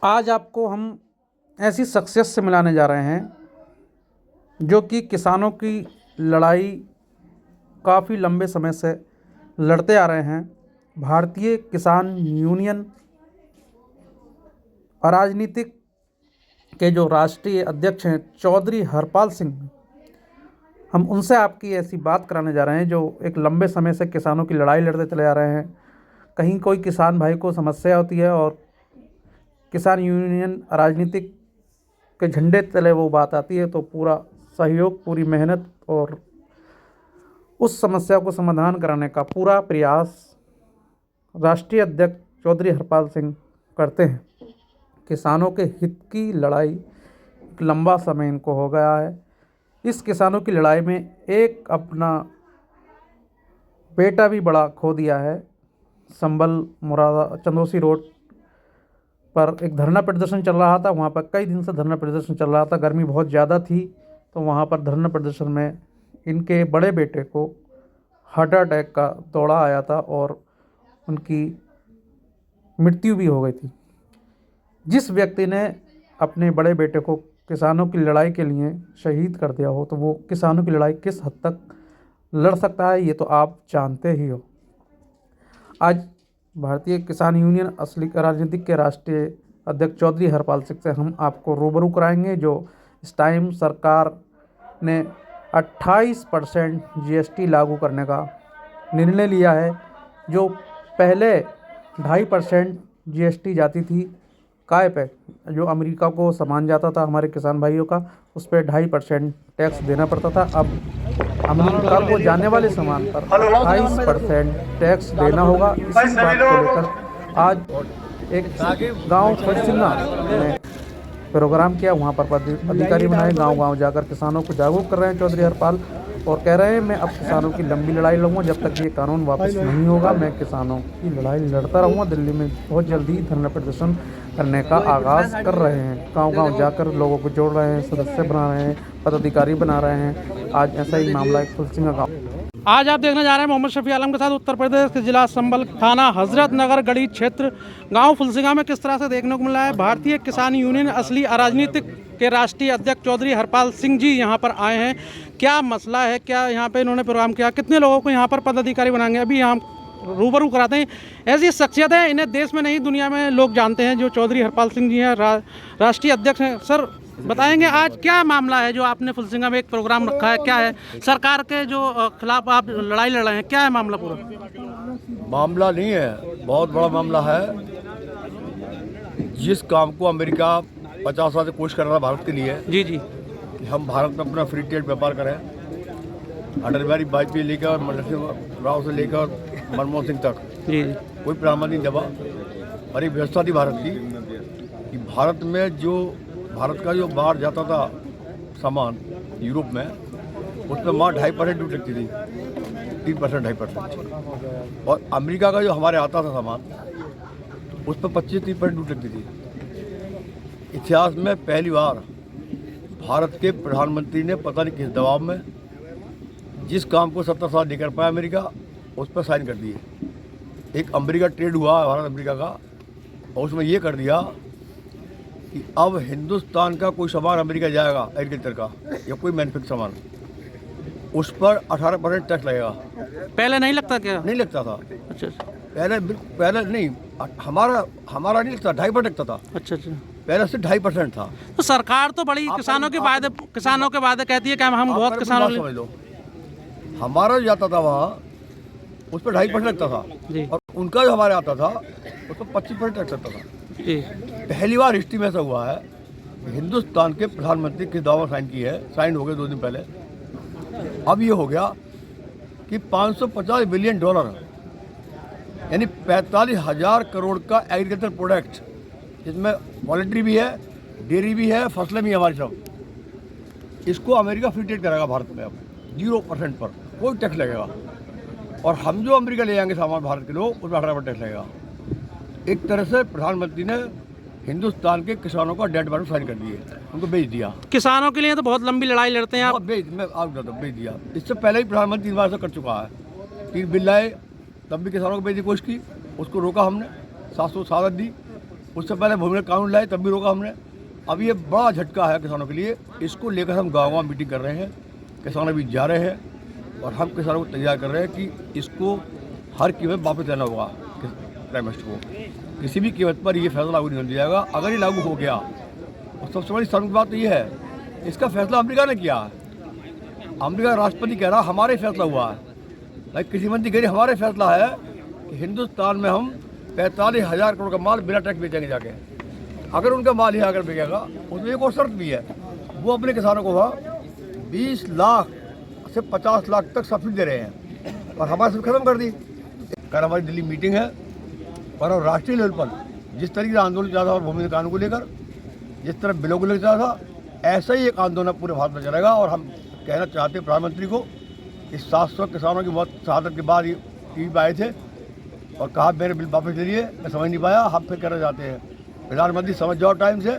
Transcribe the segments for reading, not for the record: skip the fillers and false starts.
आज आपको हम ऐसी शख्सियत से मिलाने जा रहे हैं जो कि किसानों की लड़ाई काफ़ी लंबे समय से लड़ते आ रहे हैं। भारतीय किसान यूनियन अराजनीतिक के जो राष्ट्रीय अध्यक्ष हैं चौधरी हरपाल सिंह, हम उनसे आपकी ऐसी बात कराने जा रहे हैं जो एक लंबे समय से किसानों की लड़ाई लड़ते चले आ रहे हैं। कहीं कोई किसान भाई को समस्या होती है और किसान यूनियन राजनीतिक के झंडे तले वो बात आती है तो पूरा सहयोग, पूरी मेहनत और उस समस्या को समाधान कराने का पूरा प्रयास राष्ट्रीय अध्यक्ष चौधरी हरपाल सिंह करते हैं। किसानों के हित की लड़ाई एक लंबा समय इनको हो गया है। इस किसानों की लड़ाई में एक अपना बेटा भी बड़ा खो दिया है। संभल मुरादा चंदोसी रोड पर एक धरना प्रदर्शन चल रहा था, वहाँ पर कई दिन से धरना प्रदर्शन चल रहा था। गर्मी बहुत ज़्यादा थी तो वहाँ पर धरना प्रदर्शन में इनके बड़े बेटे को हार्ट अटैक का दौरा आया था और उनकी मृत्यु भी हो गई थी। जिस व्यक्ति ने अपने बड़े बेटे को किसानों की लड़ाई के लिए शहीद कर दिया हो तो वो किसानों की लड़ाई किस हद तक लड़ सकता है ये तो आप जानते ही हो। आज भारतीय किसान यूनियन असली राजनीतिक के राष्ट्रीय अध्यक्ष चौधरी हरपाल सिंह से हम आपको रूबरू कराएंगे जो इस टाइम सरकार ने 28% GST लागू करने का निर्णय लिया है। जो पहले 2.5% GST जाती थी काय पे, जो अमेरिका को सामान जाता था हमारे किसान भाइयों का, उस पर 2.5% टैक्स देना पड़ता था। अब अमेरिका को जाने वाले सामान पर 28% टैक्स देना होगा। इसी बात को लेकर आज एक गांव फुलसिंगा में प्रोग्राम किया, वहां पर अधिकारी बनाए, गांव-गांव जाकर किसानों को जागरूक कर रहे हैं चौधरी हरपाल और कह रहे हैं मैं अब किसानों की लंबी लड़ाई लड़ूंगा जब तक ये कानून वापस नहीं होगा। मैं किसानों की लड़ाई लड़ता रहूँगा। दिल्ली में बहुत जल्दी धरना प्रदर्शन करने का आगाज़ कर रहे हैं। गांव-गांव जाकर लोगों को जोड़ रहे हैं, सदस्य बना रहे हैं, पदाधिकारी बना रहे हैं। आज ऐसा ही मामला एक फुलसिंगा गाँव। आज आप देखने जा रहे हैं मोहम्मद शफी आलम के साथ उत्तर प्रदेश के जिला संभल थाना हजरत नगर गढ़ी क्षेत्र गांव फुलसिंगा में किस तरह से देखने को मिला है। भारतीय किसान यूनियन असली अराजनीतिक के राष्ट्रीय अध्यक्ष चौधरी हरपाल सिंह जी यहां पर आए हैं। क्या मसला है, क्या यहां पे इन्होंने प्रोग्राम किया, कितने लोगों को यहां पर पदाधिकारी बनाएंगे, अभी हम रूबरू कराते हैं। ऐसी शख्सियत है, इन्हें देश में नहीं दुनिया में लोग जानते हैं जो चौधरी हरपाल सिंह जी हैं, राष्ट्रीय अध्यक्ष हैं। सर बताएंगे आज क्या मामला है जो आपने फुलसिंगा में एक प्रोग्राम रखा है, क्या है सरकार के जो खिलाफ आप लड़ाई लड़ रहे हैं, क्या है मामला? पूरा मामला नहीं है, बहुत बड़ा मामला है। जिस काम को अमेरिका 50 साल से कोशिश कर रहा था भारत के लिए, जी जी, कि हम भारत में अपना फ्री ट्रेड व्यापार करें, अटल बिहारी वाजपेयी लेकर नरसिम्हा राव से लेकर मनमोहन सिंह तक जी, कोई प्रधानमंत्री दबा और एक व्यवस्था थी भारत की कि भारत में जो भारत का जो बाहर जाता था सामान यूरोप में, उसमें वहाँ 2.5% ड्यूटी लगती थी, 3% 2.5%। और अमेरिका का जो हमारे आता था सामान उस पर 25-30% ड्यूटी लगती थी। इतिहास में पहली बार भारत के प्रधानमंत्री ने पता नहीं किस दबाव में जिस काम को 70 साल नहीं कर पाया अमेरिका, उस पर साइन कर दिए। एक अमेरिका ट्रेड हुआ भारत अमेरिका का और उसमें ये कर दिया कि अब हिंदुस्तान का कोई सामान अमेरिका जाएगा एग्रीकल्चर का या कोई मैन्युफैक्चर सामान, उस पर 18% टैक्स लगेगा। पहले नहीं लगता क्या? नहीं लगता था। अच्छा, पहले नहीं, हमारा नहीं लगता, 2.5% लगता था। अच्छा अच्छा, पहले से 2.5% था। तो सरकार तो बड़ी किसानों के वादे कहती है कि हम बहुत किसानों समझ लो, हमारा जो जाता था वहाँ उस पर 2.5% लगता था और उनका जो हमारे आता था उस पर 25% टैक्स लगता था। पहली बार हिस्ट्री में ऐसा हुआ है कि हिंदुस्तान के प्रधानमंत्री किस दावा साइन की है, साइन हो गए 2 दिन पहले। अब ये हो गया कि $550 बिलियन यानी 45,000 करोड़ का एग्रीकल्चर प्रोडक्ट, जिसमें पोल्ट्री भी है, डेयरी भी है, फसलें भी है हमारी सब, इसको अमेरिका फ्री ट्रेड करेगा भारत में। अब 0% पर कोई टैक्स लगेगा और हम जो अमेरिका ले जाएंगे सामान भारत के लोग, उसमें 18% टैक्स लगेगा। एक तरह से प्रधानमंत्री ने हिंदुस्तान के किसानों का डेड वारंट साइन कर दिए, उनको बेच दिया। किसानों के लिए तो बहुत लंबी लड़ाई लड़ते हैं आप। बेच दिया। इससे पहले ही प्रधानमंत्री 3 बार से कर चुका है, 3 बिल लाए, तब भी किसानों को बेचने की कोशिश की, उसको रोका हमने, 700 दी उससे पहले भूमि कानून लाए तब भी रोका हमने। अब ये बड़ा झटका है किसानों के लिए, इसको लेकर हम गाँव मीटिंग कर रहे हैं, किसान अभी जा रहे हैं और हम किसानों को तैयार कर रहे हैं कि इसको हर कीमत वापस लेना होगा प्राइम मिनिस्टर को। किसी भी कीमत पर ये फैसला लागू नहीं होने दिया जाएगा। अगर ये लागू हो गया और सबसे बड़ी शर्म की बात तो ये है, इसका फैसला अमेरिका ने किया है। अमेरिका का राष्ट्रपति कह रहा हमारे फैसला हुआ है, भाई कृषि मंत्री कह रही हमारे फैसला है कि हिंदुस्तान में हम 45,000 करोड़ का माल बिना टैक्स बेचेंगे जाके। अगर उनका माल यहाँ आकर बिकेगा उसमें एक और शर्त भी है, वो अपने किसानों को 20 लाख से 50 लाख तक सब्सिडी दे रहे हैं और हमारे सब खत्म कर दी। कल हमारी दिल्ली मीटिंग है और राष्ट्रीय लेवल पर जिस तरीके से आंदोलन चला था और भूमि कानून को लेकर, जिस तरह बिलों को लेकर चला था, ऐसा ही एक आंदोलन पूरे भारत में चलेगा। और हम कहना चाहते हैं प्रधानमंत्री को कि 700 किसानों की मौत शहादत के बाद ये टीवी पे आए थे और कहा मेरे बिल वापस ले लिए, मैं समझ नहीं पाया, हम फिर कहना चाहते हैं प्रधानमंत्री समझ जाओ टाइम से,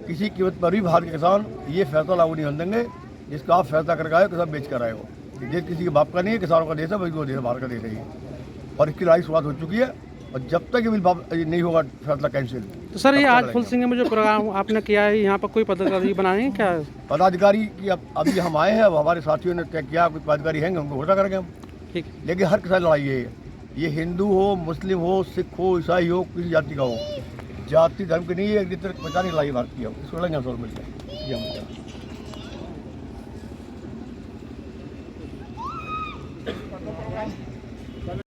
किसी कीमत पर भी भारत के किसान ये फैसला लागू नहीं होने देंगे जिसका आप फैसला करके आए किसान बेच कर आए हो। देश किसी के बाप का नहीं है, किसानों का देश है, वो देश भारत का देश है और इसकी लड़ाई शुरुआत हो चुकी है और जब तक ये बिल नहीं होगा फैसला कैंसिल। तो सर ये आज फुलसिंह में जो प्रोग्राम आपने किया है, यहाँ पर कोई पदाधिकारी बनाए हैं क्या? पदाधिकारी की अभी हम आए हैं, अब हमारे साथियों ने तय किया कुछ पदाधिकारी हैं, उनको घोषणा करेंगे हम। ठीक। लेकिन हर किसान लड़ाई है, ये हिंदू हो, मुस्लिम हो, सिख हो, ईसाई हो, किसी जाति का हो, जाति धर्म की नहीं है, एक दूसरे को बचाने की लड़ाई भारत की है। इसको लड़ेंगे हम मिलकर।